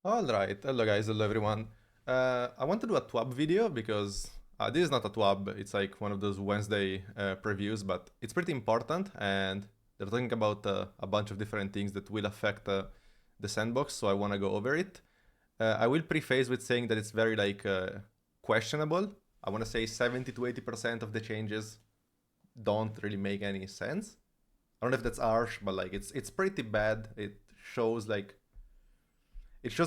Alright, hello guys, hello everyone. I want to do a TWAB video because this is not a TWAB, it's like one of those Wednesday previews, but it's pretty important and they're talking about a bunch of different things that will affect the sandbox, so I want to go over it. I will preface with saying that it's very questionable. I want to say 70 to 80% of the changes don't really make any sense. I don't know if that's harsh, but like it's pretty bad. It shows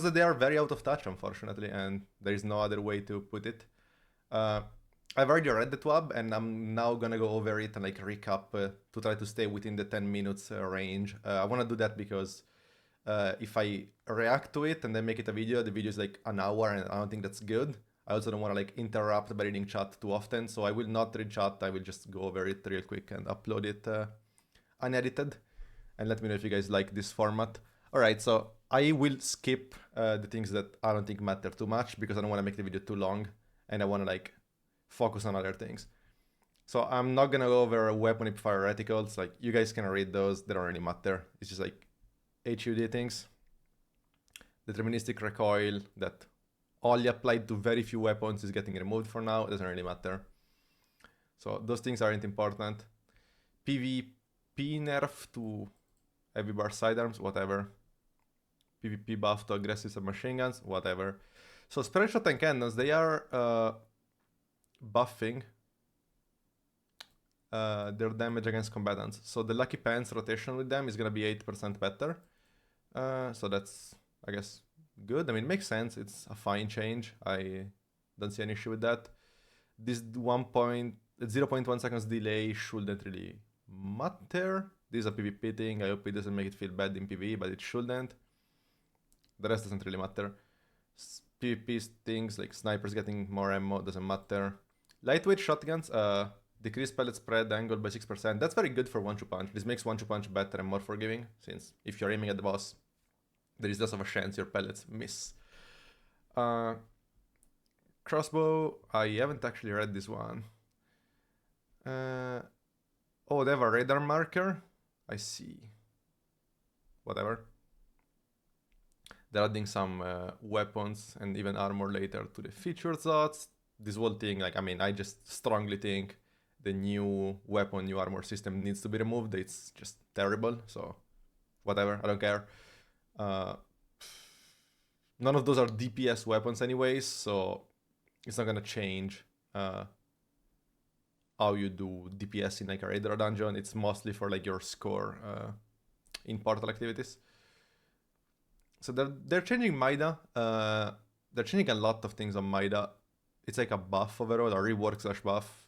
that they are very out of touch, unfortunately, and there is no other way to put it. Uh, I've already read the TWAB, and I'm now gonna go over it and like recap to try to stay within the 10 minutes range. I want to do that because if I react to it and then make it a video, the video is like an hour, and I don't think that's good. I also don't want to like interrupt by reading chat too often, so I will not read chat. I will just go over it real quick and upload it unedited. And let me know if you guys like this format. All right, so I will skip the things that I don't think matter too much because I don't want to make the video too long and I want to like focus on other things. So I'm not gonna go over weapon amplifier reticles. Like you guys can read those; they don't really matter. It's just like HUD things, deterministic recoil that only applied to very few weapons is getting removed for now. It doesn't really matter. So those things aren't important. PvP nerf to heavy bar sidearms, whatever. PvP buff to aggressive submachine guns, whatever. So spread shot and cannons, they are buffing their damage against combatants. So the Lucky Pants rotation with them is gonna be 8% better. So that's, I guess, good. I mean, it makes sense. It's a fine change. I don't see an issue with that. This 0.1 seconds delay shouldn't really matter. This is a PvP thing. I hope it doesn't make it feel bad in PvE, but it shouldn't. The rest doesn't really matter. PvP things like snipers getting more ammo doesn't matter. Lightweight shotguns, decrease pellet spread angle by 6%. That's very good for 1-2 punch. This makes 1-2 punch better and more forgiving, since if you're aiming at the boss, there is less of a chance your pellets miss. Crossbow, I haven't actually read this one. Oh, they have a radar marker? I see. Whatever. They're adding some weapons and even armor later to the feature slots. This whole thing, like, I mean, I just strongly think the new weapon, new armor system needs to be removed. It's just terrible, so whatever, I don't care. None of those are DPS weapons anyways, so it's not gonna change how you do DPS in like a raid or a dungeon. It's mostly for like your score in portal activities. So they're changing Maida. They're changing a lot of things on Maida. It's like a buff overall, a rework / buff.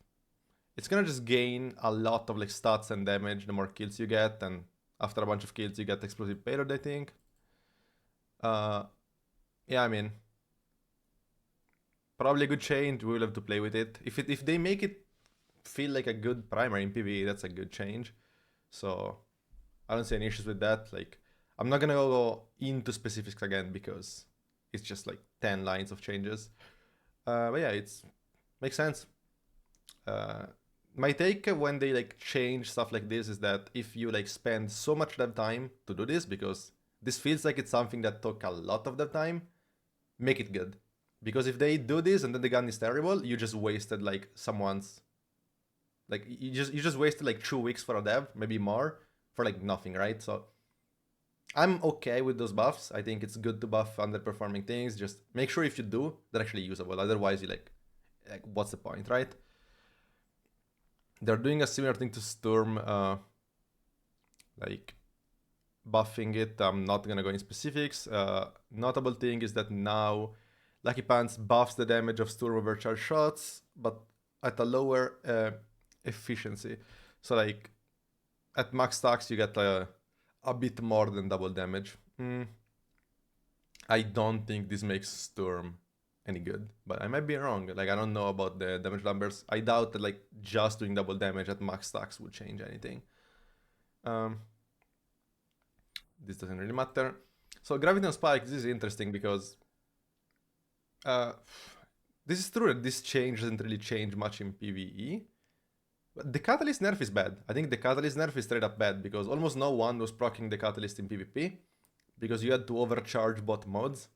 It's gonna just gain a lot of like stats and damage the more kills you get, and after a bunch of kills you get explosive payload, I think. Yeah, I mean, probably a good change. We will have to play with it. If they make it feel like a good primer in PvE, that's a good change. So I don't see any issues with that. Like, I'm not gonna go into specifics again because it's just like 10 lines of changes. But yeah, it's makes sense. My take when they like change stuff like this is that if you like spend so much dev time to do this, because this feels like it's something that took a lot of dev time, make it good. Because if they do this and then the gun is terrible, you just wasted like someone's, like you just wasted like 2 weeks for a dev, maybe more, for like nothing, right? So I'm okay with those buffs. I think it's good to buff underperforming things. Just make sure if you do, they're actually usable. Otherwise, you like what's the point, right? They're doing a similar thing to Sturm, like buffing it. I'm not gonna go in specifics. Notable thing is that now Lucky Pants buffs the damage of Sturm overcharged shots, but at a lower efficiency. So like at max stacks, you get a bit more than double damage. I don't think this makes Sturm any good, but I might be wrong. Like, I don't know about the damage numbers. I doubt that like just doing double damage at max stacks would change anything. This doesn't really matter. So Graviton Spike, this is interesting because this is true that this change doesn't really change much in PvE. But the Catalyst nerf is bad. I think the Catalyst nerf is straight up bad because almost no one was proccing the Catalyst in PvP because you had to overcharge both modes.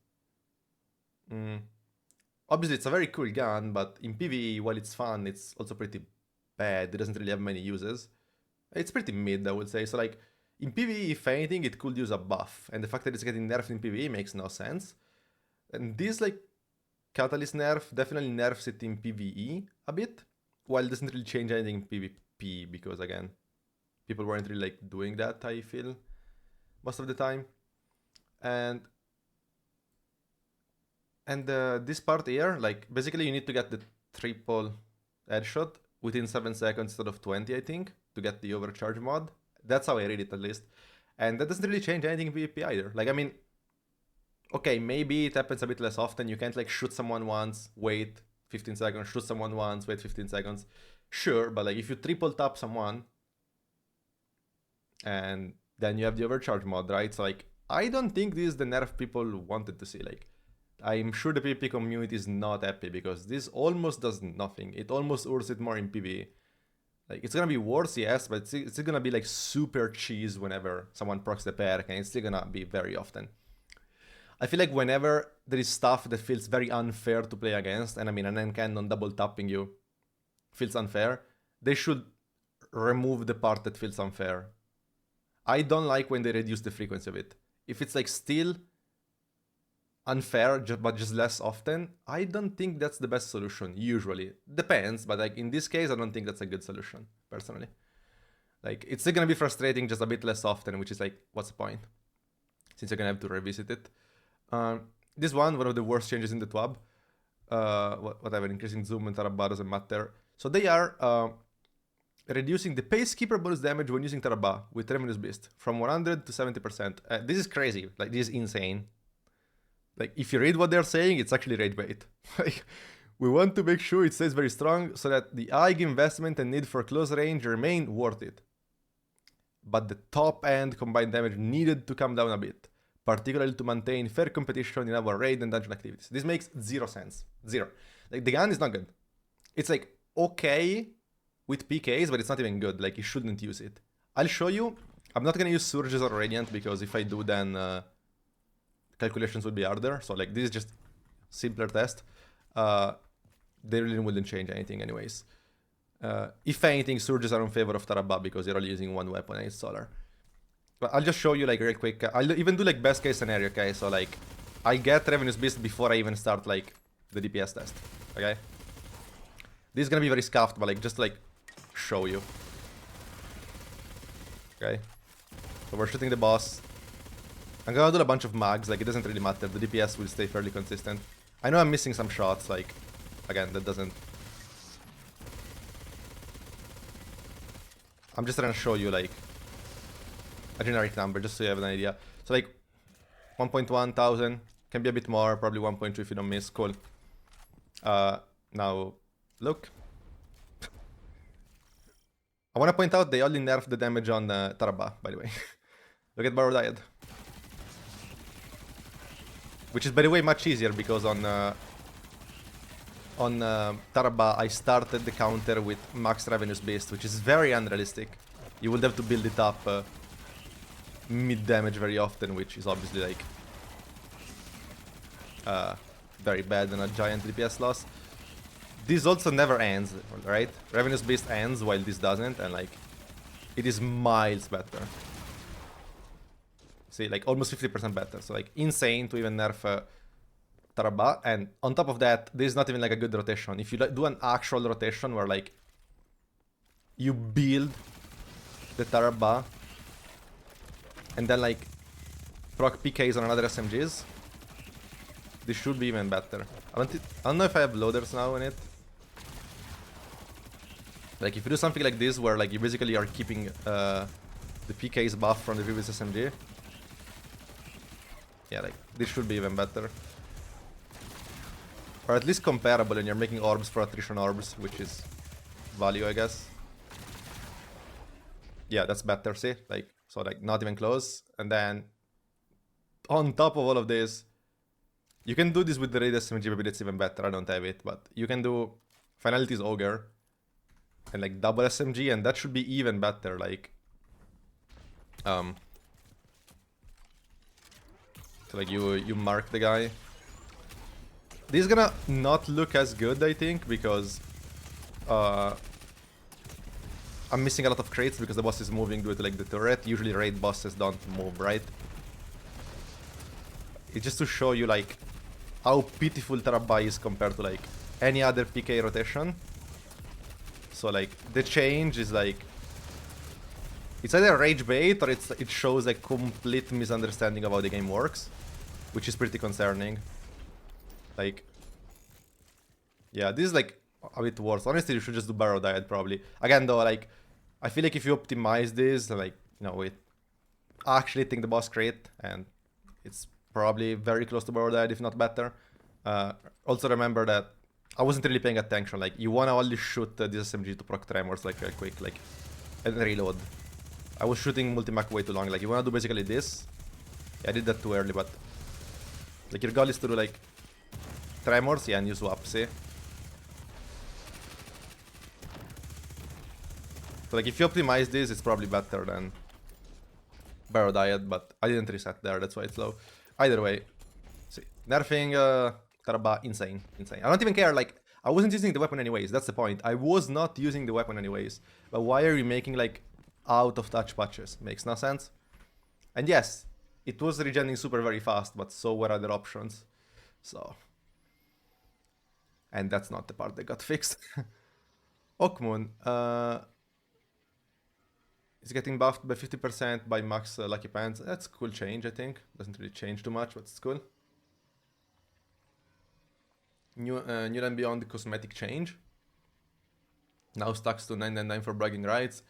Obviously, it's a very cool gun, but in PvE, while it's fun, it's also pretty bad. It doesn't really have many uses. It's pretty mid, I would say. So, like, in PvE, if anything, it could use a buff. And the fact that it's getting nerfed in PvE makes no sense. And this, like, Catalyst nerf definitely nerfs it in PvE a bit, while it doesn't really change anything in PvP, because, again, people weren't really, like, doing that, I feel, most of the time. And this part here, like, basically you need to get the triple headshot within 7 seconds instead of 20, I think, to get the overcharge mod. That's how I read it, at least. And that doesn't really change anything in PvP either. Like, I mean, okay, maybe it happens a bit less often. You can't, like, shoot someone once, wait 15 seconds, shoot someone once, wait 15 seconds. Sure, but, like, if you triple tap someone, and then you have the overcharge mod, right? So, like, I don't think this is the nerf people wanted to see. Like, I'm sure the PvP community is not happy, because this almost does nothing. It almost urs it more in PvE. Like, it's gonna be worse, yes, but it's still gonna be, like, super cheese whenever someone procs the perk, and it's still gonna be very often. I feel like whenever there is stuff that feels very unfair to play against, and I mean, an end cannon double tapping you feels unfair, they should remove the part that feels unfair. I don't like when they reduce the frequency of it. If it's, like, still unfair, but just less often, I don't think that's the best solution, usually. Depends, but, like, in this case, I don't think that's a good solution, personally. Like, it's still gonna be frustrating, just a bit less often, which is, like, what's the point? Since you're gonna have to revisit it. This one of the worst changes in the TWAB. Whatever, increasing zoom and Tarrabah doesn't matter. So they are reducing the Pacekeeper bonus damage when using Tarrabah with Revenue's Beast from 100 to 70%. This is crazy. Like, this is insane. Like, if you read what they're saying, it's actually rage bait. Like, we want to make sure it stays very strong so that the high investment and need for close range remain worth it. But the top end combined damage needed to come down a bit, particularly to maintain fair competition in our raid and dungeon activities. This makes zero sense. Zero. Like, the gun is not good. It's, like, okay with PKs, but it's not even good. Like, you shouldn't use it. I'll show you. I'm not gonna use Surges or Radiant, because if I do, then calculations would be harder. So, like, this is just simpler test. They really wouldn't change anything anyways. If anything, Surges are in favor of Tarrabah, because you're only using one weapon and it's solar. But I'll just show you, like, real quick. I'll even do, like, best case scenario, okay? So, like, I get Revenue's Beast before I even start, like, the DPS test, okay? This is gonna be very scuffed, but, like, just, like, show you. Okay? So we're shooting the boss. I'm gonna do a bunch of mags, like, it doesn't really matter. The DPS will stay fairly consistent. I know I'm missing some shots, like, again, that doesn't... I'm just trying to show you, like, a generic number, just so you have an idea. So, like, 1.1 thousand, can be a bit more, probably 1.2 if you don't miss, cool. Now, look. I want to point out they only nerfed the damage on Tarrabah, by the way. Look at Borrowed Diad. Which is, by the way, much easier, because on Tarrabah I started the counter with max Revenue's Beast, which is very unrealistic. You would have to build it up mid-damage very often, which is obviously, like, very bad and a giant DPS loss. This also never ends, right? Revenue's Beast ends while this doesn't, and, like, it is miles better. See, like, almost 50% better. So, like, insane to even nerf Tarrabah. And on top of that, this is not even, like, a good rotation. If you do an actual rotation where, like, you build the Tarrabah and then, like, proc PKs on another SMGs, this should be even better. I don't know if I have loaders now in it. Like, if you do something like this, where, like, you basically are keeping the PK's buff from the previous SMG, yeah, like, this should be even better. Or at least comparable, and you're making orbs for attrition orbs, which is value, I guess. Yeah, that's better, see? Like, so, like, not even close. And then, on top of all of this, you can do this with the raid SMG, maybe that's even better. I don't have it, but you can do Finality's Ogre and, like, double SMG, and that should be even better. Like, so, like, you mark the guy, This is gonna not look as good, I think, because I'm missing a lot of crates because the boss is moving due to like the turret. Usually raid bosses don't move, right? It's just to show you like how pitiful Tarrabah is compared to like any other PK rotation. So like the change is like it's either rage bait or it shows a complete misunderstanding of how the game works, which is pretty concerning. Like, yeah, this is like a bit worse. Honestly, you should just do barrow diet probably. Again though, like I feel like if you optimize this, like, you know, with actually think the boss crate, and it's probably very close to barrow diet, if not better. Also remember that I wasn't really paying attention. Like, you wanna only shoot this SMG to proc tremors like real quick, like, and reload. I was shooting multi-mac way too long. Like, you wanna do basically this. Yeah, I did that too early, but like your goal is to do like tremors, yeah, and you swap, see? So like if you optimize this, it's probably better than barrow diet, but I didn't reset there, that's why it's low. Either way, see, nerfing Tarrabah, insane. I don't even care, like, I wasn't using the weapon anyways, that's the point. I was not using the weapon anyways. But why are you making like out of touch patches? Makes no sense. And yes, it was regenerating super very fast, but so were other options. So, and that's not the part that got fixed. Okmoon, is getting buffed by 50% by max Lucky Pants. That's a cool change, I think. Doesn't really change too much, but it's cool. New and Beyond cosmetic change. Now stacks to 999 for bragging rights.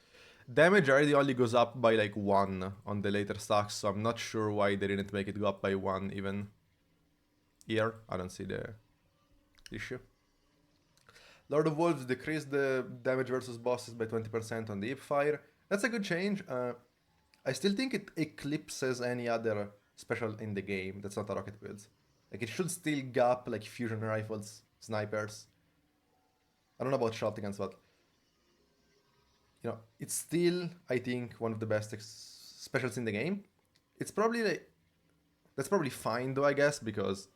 Damage already only goes up by like 1 on the later stacks, so I'm not sure why they didn't make it go up by 1 even here. I don't see the issue. Lord of Wolves decreased the damage versus bosses by 20% on the hipfire. That's a good change. I still think it eclipses any other special in the game that's not a rocket build. Like, it should still gap like fusion rifles, snipers. I don't know about shotguns, but you know, it's still, I think, one of the best specials in the game. It's probably like, that's probably fine though, I guess, because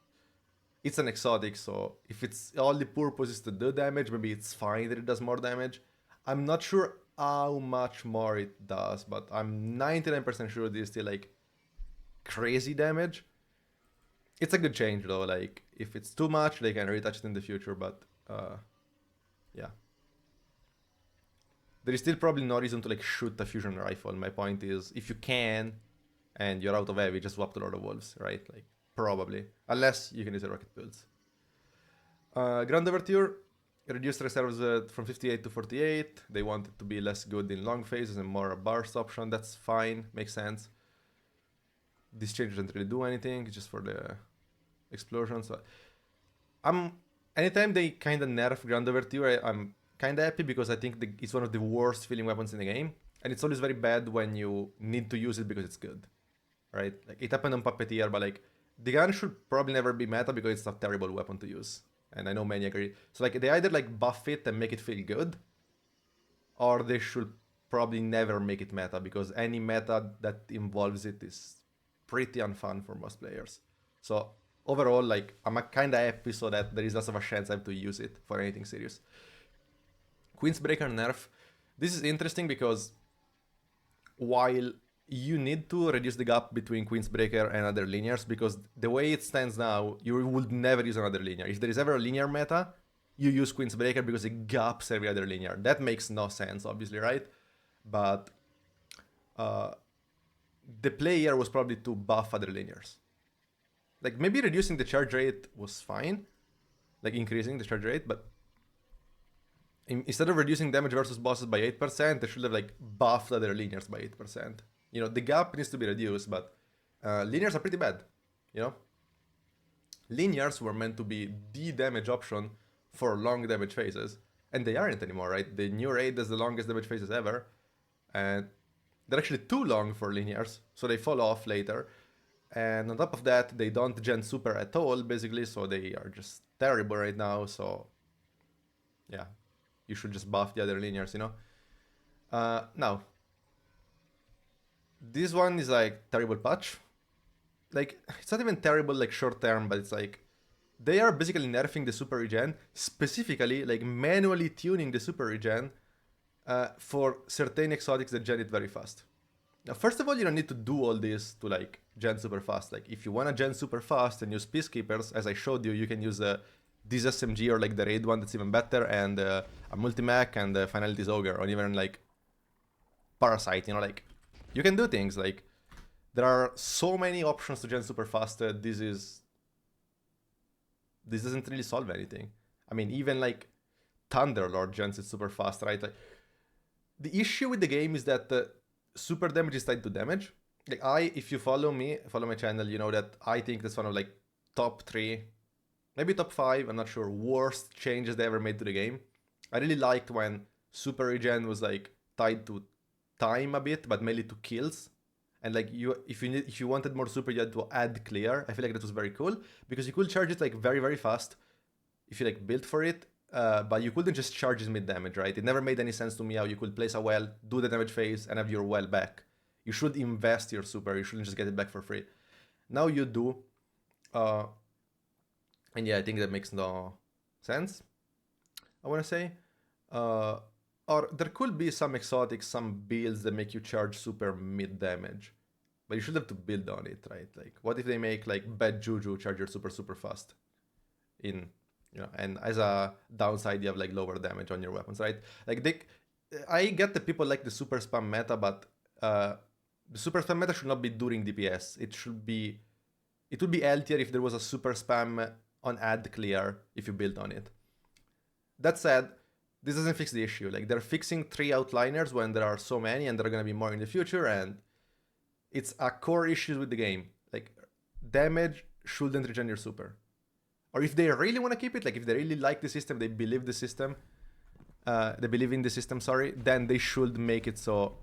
it's an exotic, so if its only purpose is to do damage, maybe it's fine that it does more damage. I'm not sure how much more it does, but I'm 99% sure this is still like crazy damage. It's a good change though, like if it's too much, they can retouch it in the future, but yeah. There is still probably no reason to like shoot a fusion rifle. My point is, if you can, and you're out of heavy, just swap to Lord of Wolves, right? Like, probably. Unless you can use the rocket builds. Grand Overture reduced reserves from 58 to 48. They want it to be less good in long phases and more a burst option. That's fine, makes sense. This change doesn't really do anything, it's just for the explosions. Anytime they kind of nerf Grand Overture, I'm kind of happy because I think it's one of the worst feeling weapons in the game. And it's always very bad when you need to use it because it's good, right? Like, it happened on Puppeteer, but like, the gun should probably never be meta because it's a terrible weapon to use. And I know many agree. So like, they either like buff it and make it feel good, or they should probably never make it meta, because any meta that involves it is pretty unfun for most players. So overall, like, I'm kind of happy so that there is less of a chance I have to use it for anything serious. Queensbreaker nerf. This is interesting because while you need to reduce the gap between Queensbreaker and other linears, because the way it stands now, you would never use another linear. If there is ever a linear meta, you use Queensbreaker because it gaps every other linear. That makes no sense, obviously, right? But the play here was probably to buff other linears. Like, maybe reducing the charge rate was fine, like increasing the charge rate, but instead of reducing damage versus bosses by 8%, they should have like buffed other linears by 8%. You know, the gap needs to be reduced, but linears are pretty bad, you know? Linears were meant to be the damage option for long damage phases, and they aren't anymore, right? The new raid has the longest damage phases ever, and they're actually too long for linears, so they fall off later. And on top of that, they don't gen super at all, basically, so they are just terrible right now, so yeah, you should just buff the other linears, you know? Now, this one is like terrible patch. Like, it's not even terrible like short term, but it's like they are basically nerfing the super regen, specifically like manually tuning the super regen for certain exotics that gen it very fast. Now, first of all, you don't need to do all this to like gen super fast. Like if you want to gen super fast and use peacekeepers, as I showed you, you can use this SMG or like the raid one that's even better, and a multi-mech and finality's ogre, or even like parasite. You know, like you can do things. Like there are so many options to gen super fast. This doesn't really solve anything. I mean, even like Thunderlord gens it super fast, right? Like the issue with the game is that super damage is tied to damage. Like if you follow me, follow my channel, you know that I think that's one of like top 3, maybe top 5, I'm not sure, worst changes they ever made to the game. I really liked when super regen was like tied to time a bit, but mainly to kills. And like if you wanted more super, you had to add clear. I feel like that was very cool because you could charge it like very, very fast if you like built for it. But you couldn't just charge his mid damage, right? It never made any sense to me how you could place a well, do the damage phase, and have your well back. You should invest your super. You shouldn't just get it back for free. Now you do. And yeah, I think that makes no sense, I want to say. Or there could be some exotics, some builds that make you charge super mid damage. But you should have to build on it, right? Like, what if they make like bad juju charge your super, super fast? And as a downside, you have like lower damage on your weapons, right? Like I get that people like the super spam meta, but the super spam meta should not be during DPS. It would be healthier if there was a super spam on add clear if you build on it. That said, this doesn't fix the issue. Like they're fixing 3 outliners when there are so many, and there are gonna be more in the future, and it's a core issue with the game. Like damage shouldn't regen your super. Or if they really want to keep it, like if they really like the system, they believe in the system, then they should make it so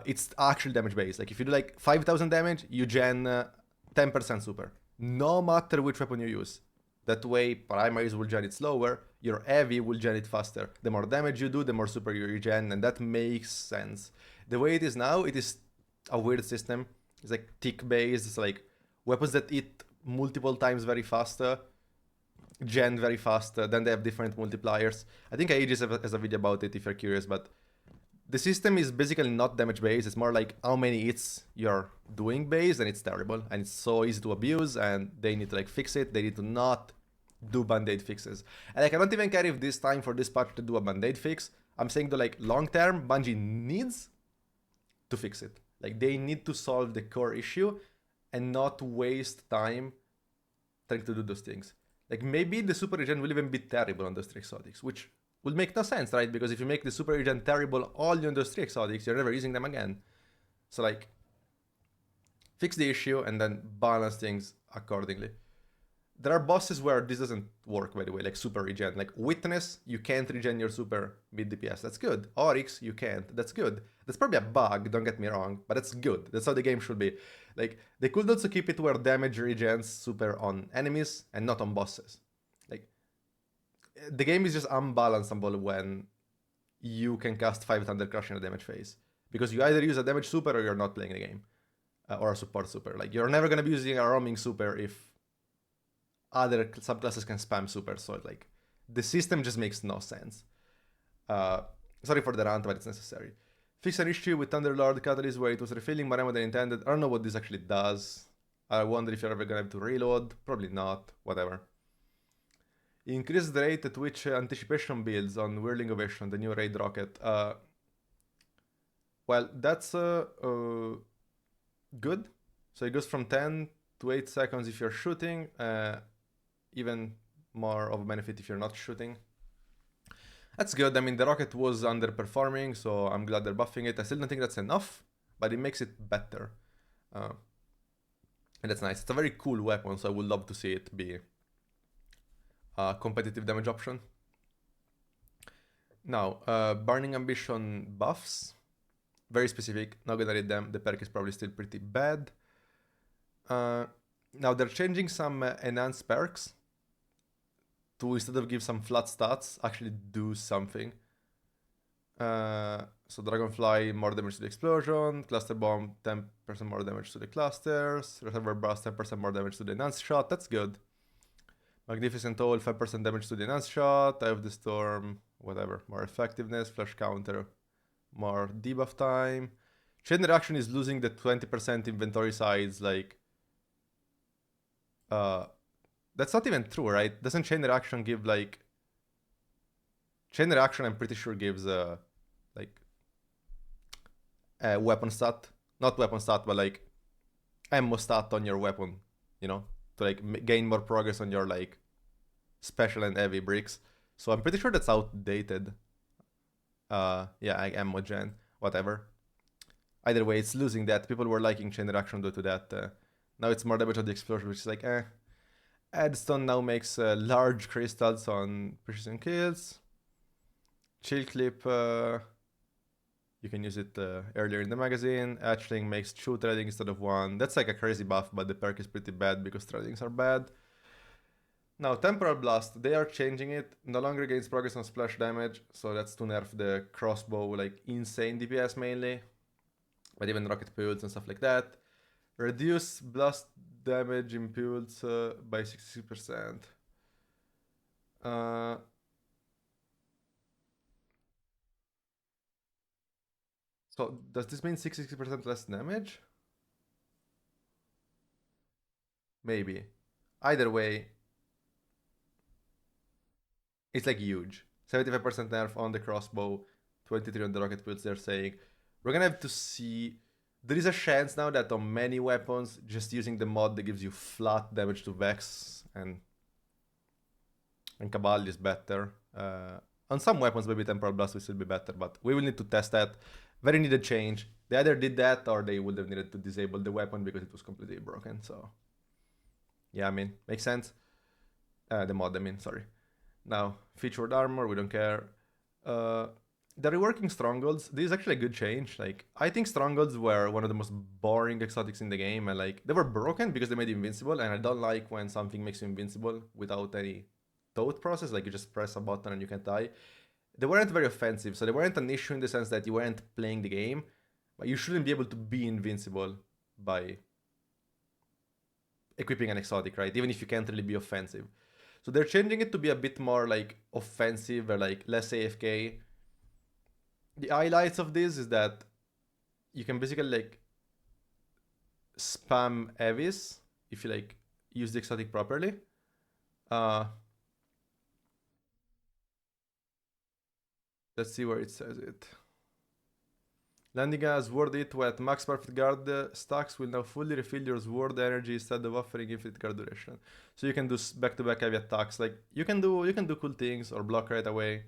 it's actual damage base. Like if you do like 5,000 damage, you gen 10% super, no matter which weapon you use. That way, primaries will gen it slower, your heavy will gen it faster. The more damage you do, the more super you regen, and that makes sense. The way it is now, it is a weird system. It's like tick based, it's like weapons that hit multiple times very fast, gen very fast, then they have different multipliers. I think I just have a video about it if you're curious, but the system is basically not damage based, it's more like how many hits you're doing based, and it's terrible, and it's so easy to abuse, and they need to like fix it. They need to not do band-aid fixes. And like I don't even care if this time for this patch to do a band-aid fix. I'm saying that like long term, Bungie needs to fix it. Like they need to solve the core issue and not waste time trying to do those things. Like maybe the super regen will even be terrible on those 3 exotics, which would make no sense, right? Because if you make the super regen terrible all on those 3 exotics, you're never using them again. So like, fix the issue and then balance things accordingly. There are bosses where this doesn't work, by the way, like super regen. Like Witness, you can't regen your super mid DPS. That's good. Oryx, you can't. That's good. That's probably a bug, don't get me wrong, but that's good. That's how the game should be. Like, they could also keep it where damage regens super on enemies and not on bosses. Like, the game is just unbalanceable when you can cast 5 Thunder Crush in a damage phase. Because you either use a damage super or you're not playing the game. Or a support super. Like, you're never gonna be using a roaming super if other subclasses can spam super, so like the system just makes no sense. Sorry for the rant, but it's necessary. Fix an issue with Thunderlord Catalyst where it was refilling more ammo than intended. I don't know what this actually does. I wonder if you're ever gonna have to reload. Probably not. Whatever. Increase the rate at which anticipation builds on Whirling Ovation, the new raid rocket. Well, that's good. So it goes from 10 to 8 seconds if you're shooting. Even more of a benefit if you're not shooting. That's good. I mean, the rocket was underperforming, so I'm glad they're buffing it. I still don't think that's enough, but it makes it better. And that's nice. It's a very cool weapon, so I would love to see it be a competitive damage option. Now, Burning Ambition buffs. Very specific. Not gonna read them. The perk is probably still pretty bad. Now, they're changing some enhanced perks to, instead of give some flat stats, actually do something. So Dragonfly, more damage to the explosion. Cluster Bomb, 10% more damage to the clusters. Reservoir Blast, 10% more damage to the enhanced shot. That's good. Magnificent Owl, 5% damage to the enhanced shot, Eye of the Storm, whatever. More effectiveness, flash counter, more debuff time. Chain Reaction is losing the 20% inventory size, like... that's not even true, right? Doesn't Chain Reaction give, like... Chain Reaction, I'm pretty sure, gives, like... weapon stat. Not weapon stat, but, like... ammo stat on your weapon, you know? To, like, gain more progress on your, like... special and heavy bricks. So I'm pretty sure that's outdated. Yeah, ammo gen, whatever. Either way, it's losing that. People were liking Chain Reaction due to that. Now it's more damage on the explosion, which is like, eh. Adstone now makes large crystals on precision kills. Chill Clip, you can use it earlier in the magazine. Hatchling makes 2 threading instead of 1. That's like a crazy buff, but the perk is pretty bad because threadings are bad. Now, Temporal Blast, they are changing it. No longer gains progress on splash damage, so that's to nerf the crossbow, like insane DPS mainly. But even rocket pulse and stuff like that. Reduce blast damage impulse by 60%. So does this mean 60% less damage? Maybe. Either way, it's like huge. 75% nerf on the crossbow, 23 on the rocket pulse, they're saying. We're gonna have to see. There is a chance now that on many weapons, just using the mod that gives you flat damage to Vex and Cabal is better. On some weapons, maybe Temporal Blast will still be better, but we will need to test that. Very needed change. They either did that or they would have needed to disable the weapon because it was completely broken. So, yeah, I mean, makes sense. The mod, I mean, sorry. Now, featured armor, we don't care. The reworking Strongholds, this is actually a good change. Like, I think Strongholds were one of the most boring exotics in the game, and like, they were broken because they made you invincible, and I don't like when something makes you invincible without any thought process, like you just press a button and you can't die. They weren't very offensive, so they weren't an issue in the sense that you weren't playing the game, but you shouldn't be able to be invincible by equipping an exotic, right? Even if you can't really be offensive. So they're changing it to be a bit more like offensive or like less AFK. The highlights of this is that you can basically like spam Avis if you like use the exotic properly. Let's see where it says it. Landing a Sword It with max perfect guard stacks will now fully refill your sword energy instead of offering infinite guard duration. So you can do back-to-back heavy attacks. Like you can do cool things or block right away.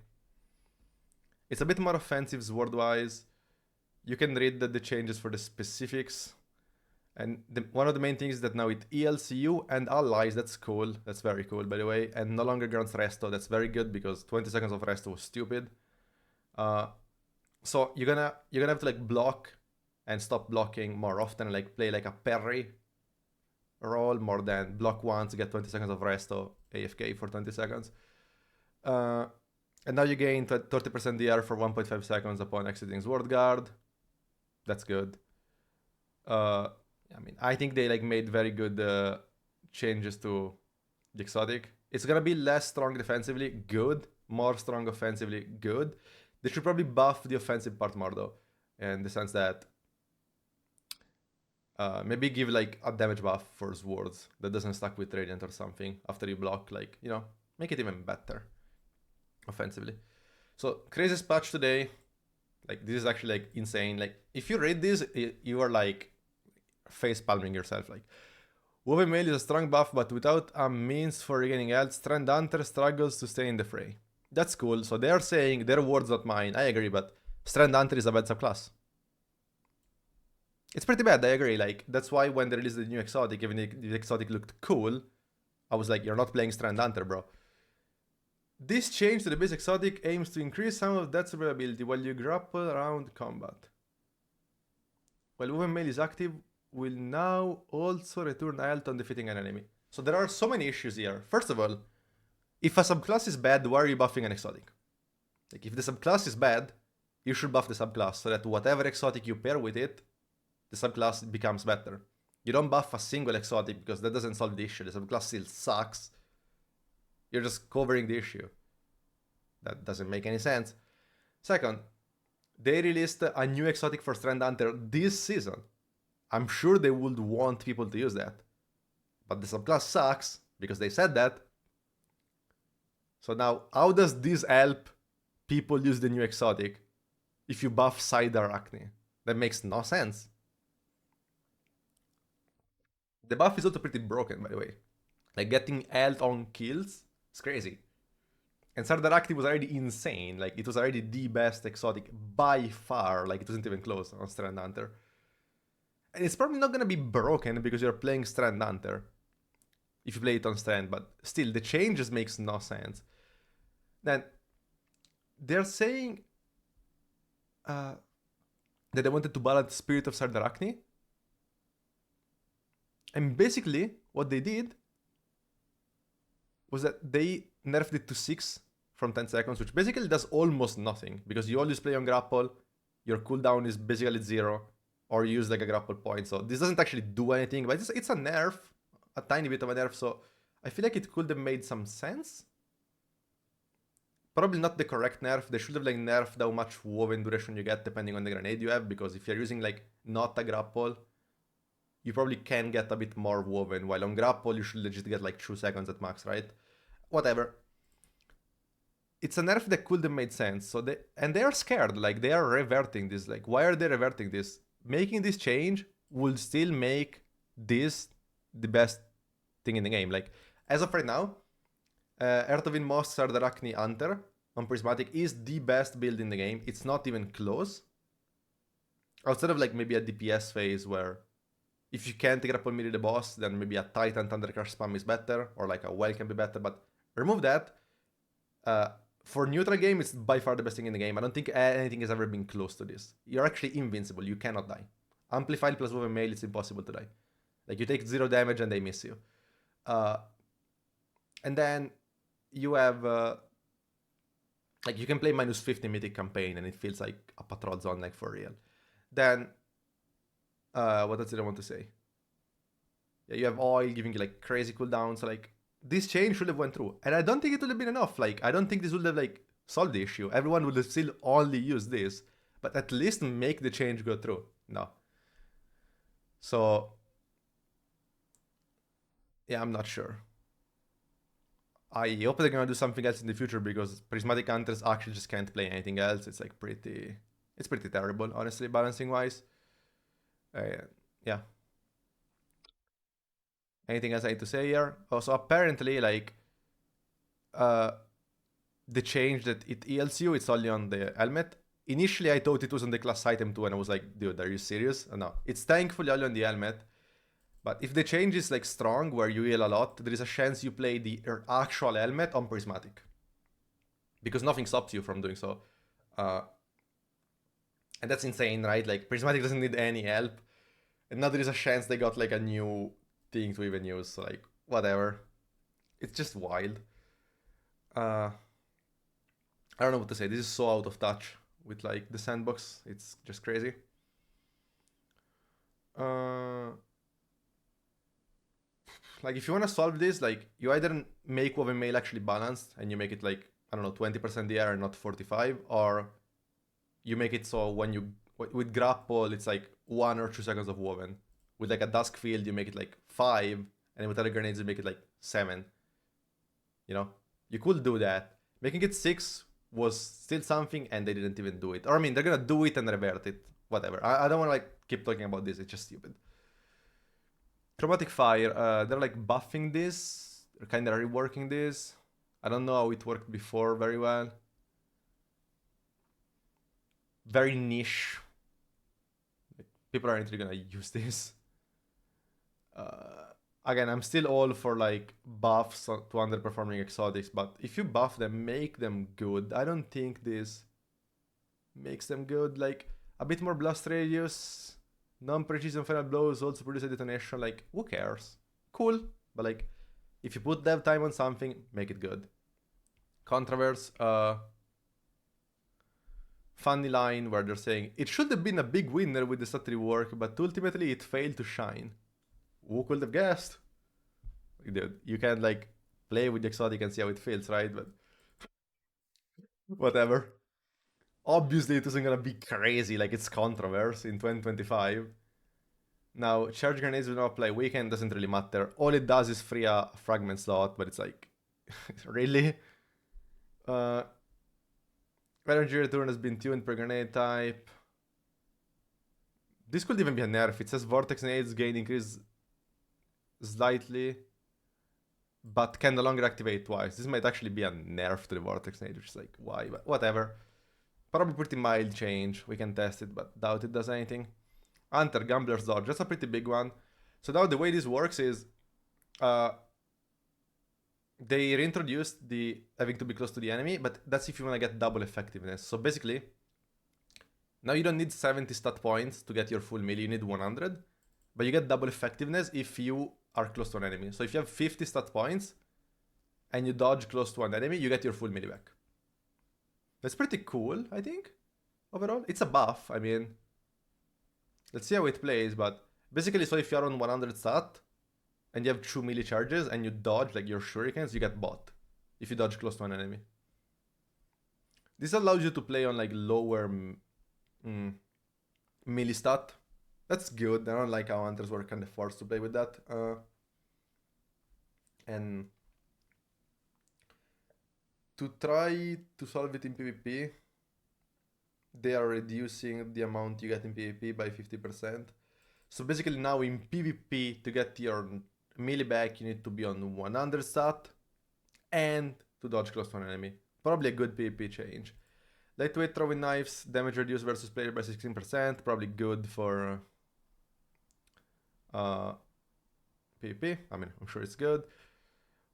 It's a bit more offensive sword-wise. You can read the changes for the specifics. And one of the main things is that now it heals you and allies. That's cool. That's very cool, by the way. And no longer grants resto. That's very good because 20 seconds of resto was stupid. So you're gonna have to like block and stop blocking more often, like play like a parry roll more than block once, get 20 seconds of resto, AFK for 20 seconds. And now you gain 30% DR for 1.5 seconds upon exiting Sword Guard. That's good. I mean, I think they like made very good changes to the exotic. It's gonna be less strong defensively, good. More strong offensively, good. They should probably buff the offensive part more though, in the sense that maybe give like a damage buff for swords that doesn't stack with Radiant or something after you block, like, you know, make it even better offensively. So craziest patch today, like this is actually like insane. Like if you read this, you are like face palming yourself. Like Woven Mail is a strong buff, but without a means for regaining health, Strand Hunter struggles to stay in the fray. That's cool. So they are saying, their words, not mine. I agree, but Strand Hunter is a bad subclass. It's pretty bad, I agree. Like, that's why when they released the new exotic, even if the exotic looked cool, I was like, you're not playing Strand Hunter, bro. This change to the base exotic aims to increase some of that survivability while you grapple around combat. While Woven Mail is active, will now also return health on defeating an enemy. So there are so many issues here. First of all, if a subclass is bad, why are you buffing an exotic? Like, if the subclass is bad, you should buff the subclass so that whatever exotic you pair with it, the subclass becomes better. You don't buff a single exotic because that doesn't solve the issue. The subclass still sucks. You're just covering the issue. That doesn't make any sense. Second, they released a new exotic for Strand Hunter this season. I'm sure they would want people to use that. But the subclass sucks because they said that. So now, how does this help people use the new exotic if you buff Side Arachne? That makes no sense. The buff is also pretty broken, by the way. Like, getting health on kills is crazy. And Side Arachne was already insane. Like, it was already the best exotic by far. Like, it wasn't even close on Strand Hunter. And it's probably not gonna be broken because you're playing Strand Hunter if you play it on Strand, but still, the change just makes no sense. Then, they're saying that they wanted to balance Spirit of Side Arachne. And basically, what they did was that they nerfed it to 6 from 10 seconds, which basically does almost nothing, because you always play on grapple, your cooldown is basically 0, or you use like a grapple point, so this doesn't actually do anything, but it's a nerf, a tiny bit of a nerf, so I feel like it could have made some sense. Probably not the correct nerf. They should have like nerfed how much woven duration you get depending on the grenade you have, because if you're using like not a grapple, you probably can get a bit more woven, while on grapple you should legit get like 2 seconds at max, right? Whatever. It's a nerf that could have made sense. So they are scared, like they are reverting this. Like, why are they reverting this? Making this change will still make this the best thing in the game. Like, as of right now, Earth of Inmost Sard Arachne Hunter on Prismatic is the best build in the game. It's not even close. Outside of like maybe a DPS phase where if you can't grapple melee the boss, then maybe a Titan Thundercrash spam is better, or like a Well can be better, but remove that. For neutral game, it's by far the best thing in the game. I don't think anything has ever been close to this. You're actually invincible, you cannot die. Amplified plus woven mail, it's impossible to die. Like, you take 0 damage and they miss you. And then you have like, you can play minus 50 mythic campaign and it feels like a patrol zone, like, for real. Then what else did I want to say? Yeah, you have oil giving you like crazy cooldowns. Like, this change should have went through, and I don't think it would have been enough. Like, I don't think this would have like solved the issue. Everyone would have still only used this, but at least make the change go through. No. So yeah, I'm not sure. I hope they're gonna do something else in the future, because Prismatic Hunters actually just can't play anything else. It's like pretty terrible, honestly, balancing wise. Yeah. Anything else I need to say here? Also, apparently, like, the change that it heals you, it's only on the helmet. Initially, I thought it was on the class item too, and I was like, dude, are you serious? No, it's thankfully only on the helmet. But if the change is like strong, where you heal a lot, there is a chance you play the actual helmet on Prismatic, because nothing stops you from doing so. And that's insane, right? Like, Prismatic doesn't need any help, and now there is a chance they got like a new thing to even use. So, like, whatever. It's just wild. I don't know what to say. This is so out of touch with like the Sandbox. It's just crazy. Like, if you want to solve this, like, you either make woven mail actually balanced and you make it like, I don't know, 20% DR and not 45, or you make it so when you with grapple it's like 1 or 2 seconds of woven. With like a dusk field you make it like 5, and with other grenades you make it like 7. You know, you could do that. Making it 6 was still something, and they didn't even do it. Or I mean, they're gonna do it and revert it. Whatever. I don't want to like keep talking about this. It's just stupid. Chromatic Fire, they're like buffing this, they're kind of reworking this. I don't know how it worked before very well. Very niche. People aren't really gonna use this. Again, I'm still all for like buffs to underperforming exotics, but if you buff them, make them good. I don't think this makes them good. Like, a bit more blast radius, non-precision final blows also produce a detonation. Like, who cares? Cool, but like, if you put dev time on something, make it good. Controverse, funny line where they're saying it should have been a big winner with the stat rework, but ultimately it failed to shine. Who could have guessed? Dude, you can like play with the exotic and see how it feels, right? But whatever. Obviously, it isn't gonna be crazy like it's controversy in 2025. Now, charge grenades will not apply weekend, doesn't really matter. All it does is free a fragment slot, but it's like, really? Energy return has been tuned per grenade type. This could even be a nerf. It says vortex nades gain increase slightly, but can no longer activate twice. This might actually be a nerf to the vortex nade, which is like, why? But whatever. Probably pretty mild change. We can test it, but doubt it does anything. Hunter, Gambler's Dodge. That's a pretty big one. So now the way this works is they reintroduced the having to be close to the enemy, but that's if you want to get double effectiveness. So basically, now you don't need 70 stat points to get your full melee, you need 100. But you get double effectiveness if you are close to an enemy. So if you have 50 stat points and you dodge close to an enemy, you get your full melee back. That's pretty cool, I think, overall. It's a buff, I mean. Let's see how it plays, but basically, so if you're on 100 stat and you have 2 melee charges and you dodge like your shurikens, you get bot if you dodge close to an enemy. This allows you to play on like lower melee stat. That's good. I don't like how hunters were kind of forced to play with that. And to try to solve it in PvP, they are reducing the amount you get in PvP by 50%. So basically now in PvP, to get your melee back, you need to be on 100 stat and to dodge close to an enemy. Probably a good PvP change. Lightweight throwing knives, damage reduced versus player by 16%. Probably good for PvP. I mean, I'm sure it's good.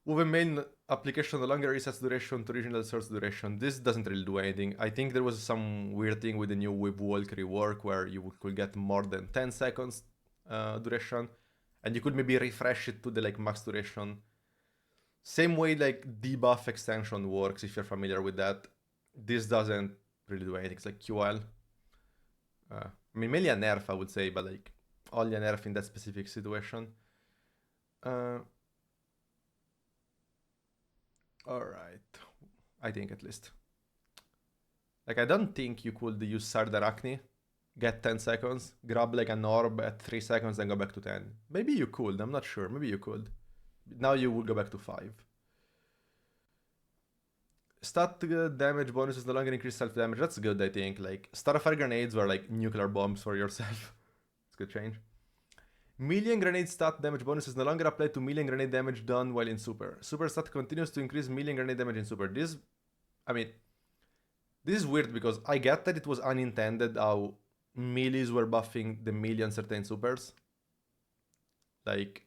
Woven main application no longer resets duration to original source duration. This doesn't really do anything. I think there was some weird thing with the new Whip Walk rework where you could get more than 10 seconds duration, and you could maybe refresh it to the like max duration. Same way like debuff extension works, if you're familiar with that. This doesn't really do anything. It's like QL. I mean, mainly a nerf, I would say, but like only a nerf in that specific situation. Alright. I think at least. Like, I don't think you could use Sardarachni, get 10 seconds, grab like an orb at 3 seconds, and go back to 10. Maybe you could, I'm not sure. Maybe you could. Now you would go back to 5. Stat damage bonuses no longer increase self-damage. That's good, I think. Like, Starfire grenades were like nuclear bombs for yourself. It's a good change. Melee and grenade stat damage bonuses no longer apply to melee and grenade damage done while in super. Super stat continues to increase melee and grenade damage in super. This is weird because I get that it was unintended how melees were buffing the melee on certain supers. Like,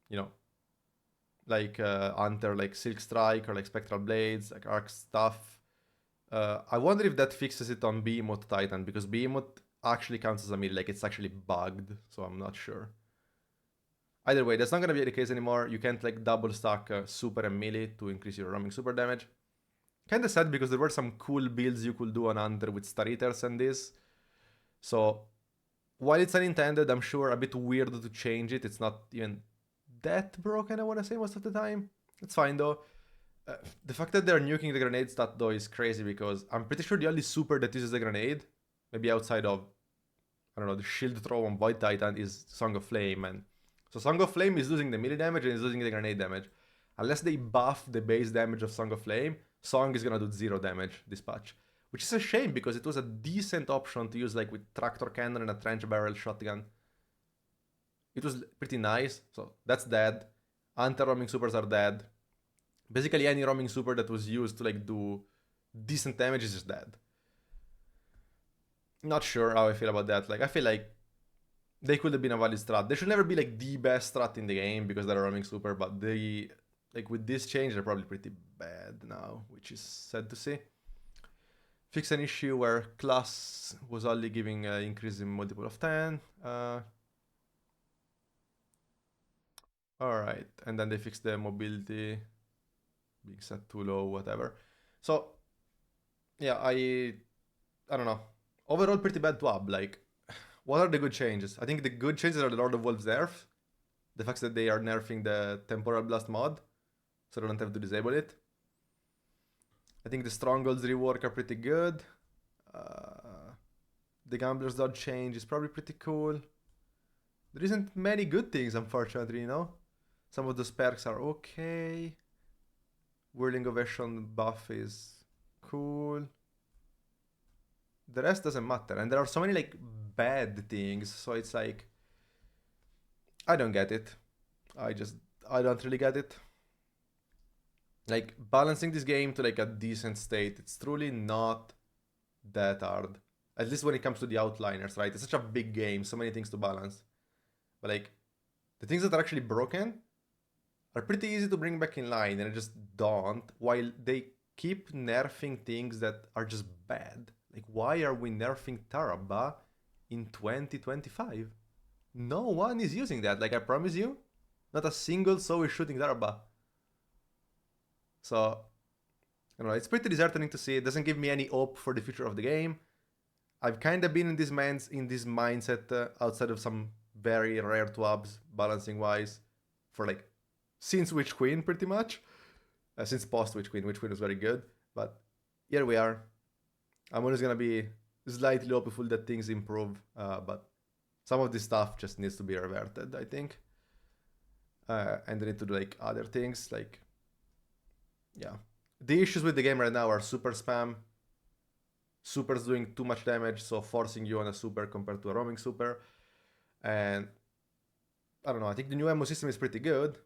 you know, like Hunter, like Silk Strike, or like Spectral Blades, like Arc stuff. I wonder if that fixes it on Behemoth Titan, because Behemoth actually counts as a melee, like it's actually bugged, so I'm not sure. Either way, that's not gonna be the case anymore. You can't like double stack super and melee to increase your roaming super damage. Kinda sad because there were some cool builds you could do on Hunter with Star Eaters and this. So while it's unintended, I'm sure a bit weird to change it. It's not even that broken, I wanna say, most of the time. It's fine though. The fact that they're nuking the grenade stat though is crazy because I'm pretty sure the only super that uses a grenade, maybe outside of, I don't know, the shield throw on Void Titan, is Song of Flame. And so Song of Flame is losing the melee damage and is losing the grenade damage. Unless they buff the base damage of Song of Flame, Song is gonna do 0 damage this patch. Which is a shame because it was a decent option to use like with Tractor Cannon and a Trench Barrel Shotgun. It was pretty nice, so that's dead. Anti-roaming supers are dead. Basically any roaming super that was used to like do decent damage is just dead. Not sure how I feel about that. Like, I feel like they could have been a valid strat. They should never be like the best strat in the game because they're a roaming super, but they, like with this change, they're probably pretty bad now, which is sad to see. Fix an issue where class was only giving increase in multiple of 10. Alright, and then they fixed the mobility being set too low, whatever. So, yeah, I don't know. Overall, pretty bad TWAB. Like, what are the good changes? I think the good changes are the Lord of Wolves nerf. The fact that they are nerfing the Temporal Blast mod, so I don't have to disable it. I think the Stronghold's rework are pretty good. The Gambler's Dodge change is probably pretty cool. There isn't many good things, unfortunately, you know? Some of those perks are okay. Whirling Ovation buff is cool. The rest doesn't matter. And there are so many, like, bad things, so it's like... I don't get it. I don't really get it. Like, balancing this game to, like, a decent state, it's truly not that hard. At least when it comes to the outliners, right? It's such a big game, so many things to balance. But, like, the things that are actually broken are pretty easy to bring back in line, and I just don't, while they keep nerfing things that are just bad. Like, why are we nerfing Tarrabah in 2025? No one is using that, like, I promise you. Not a single soul is shooting Tarrabah. So, I don't know, it's pretty disheartening to see. It doesn't give me any hope for the future of the game. I've kind of been in this mindset outside of some very rare twabs, balancing-wise, for, like, since Witch Queen, pretty much. Since post-Witch Queen. Witch Queen was very good. But here we are. I'm always going to be slightly hopeful that things improve. But some of this stuff just needs to be reverted, I think. And they need to do, like, other things. Like, yeah. The issues with the game right now are super spam. Super's doing too much damage, so forcing you on a super compared to a roaming super. And I don't know, I think the new ammo system is pretty good.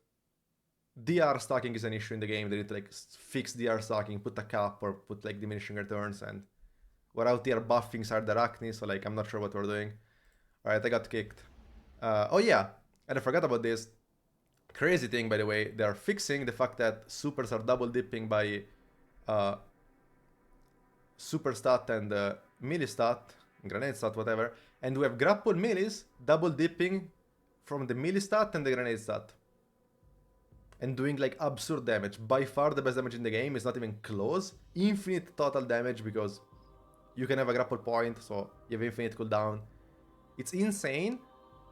DR stacking is an issue in the game. They need to, like, fix DR stacking, put a cap or put, like, diminishing returns, and we're out here buffing Sardarachni, so, like, I'm not sure what we're doing. Alright, I got kicked. Oh yeah, and I forgot about this. Crazy thing, by the way, they're fixing the fact that supers are double dipping by super stat and melee stat, grenade stat, whatever, and we have grapple melees double dipping from the melee stat and the grenade stat. And doing, like, absurd damage. By far the best damage in the game, is not even close. Infinite total damage because you can have a grapple point, so you have infinite cooldown. It's insane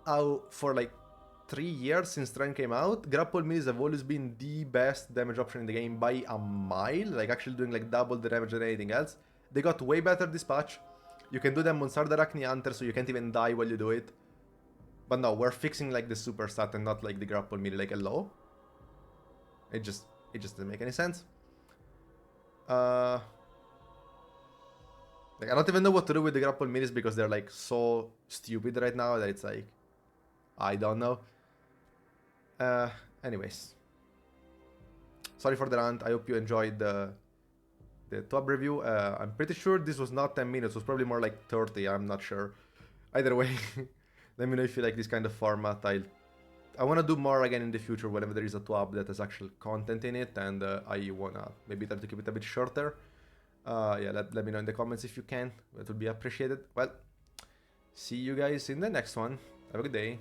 how for, like, 3 years since Strand came out, grapple melees have always been the best damage option in the game by a mile, like actually doing, like, double the damage than anything else. They got way better this patch. You can do them on Sardarachni Hunter, so you can't even die while you do it. But no, we're fixing, like, the super stat and not, like, the grapple melee, like, hello? It just doesn't make any sense. Like, I don't even know what to do with the grapple melees because they're, like, so stupid right now that it's like, I don't know. Anyways, sorry for the rant. I hope you enjoyed the top review. I'm pretty sure this was not 10 minutes. It was probably more like 30. I'm not sure. Either way, let me know if you like this kind of format. I want to do more again in the future whenever there is a TWAB that has actual content in it, and I want to maybe try to keep it a bit shorter. Yeah, let me know in the comments if you can. That would be appreciated. Well, see you guys in the next one. Have a good day.